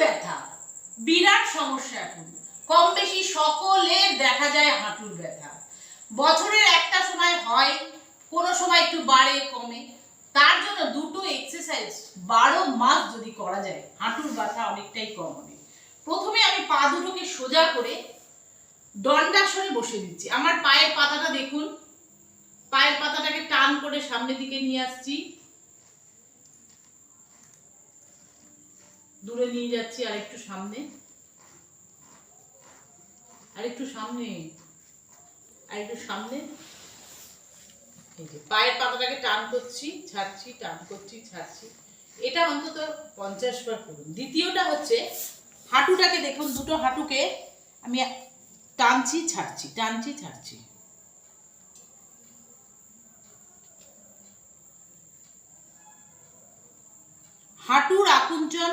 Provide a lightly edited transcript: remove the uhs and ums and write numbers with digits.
ব্যথা বিরাট সমস্যা। এখন কম বেশি সকলের দেখা যায় হাঁটুর ব্যথা। বছরের একটা সময় হয়, কোনো সময় একটু বাড়ে কমে। তার জন্য দুটো এক্সারসাইজ 12 মাস যদি করা যায় হাঁটুর ব্যথা অনেকটাই কম হবে। প্রথমে আমি পা দুটোকে সোজা করে দণ্ডাসনে বসে দিচ্ছি। আমার পায়ের পাতাটা দেখুন, পায়ের পাতাটাকে টান করে সামনের দিকে নিয়ে আসছি, দূরে নিয়ে যাচ্ছি, আর একটু সামনে, আর একটু সামনে, আর একটু সামনে। এই যে পায়ের পাতাটাকে টান করছি, ছাড়ছি, টান করছি, ছাড়ছি। এটা অন্তত 50 বার করুন। দ্বিতীয়টা হচ্ছে হাঁটুটাকে দেখুন, দুটো হাঁটুকে আমি টানছি, ছাড়ছি, টানছি, ছাড়ছি। হাঁটুর আকুঞ্চন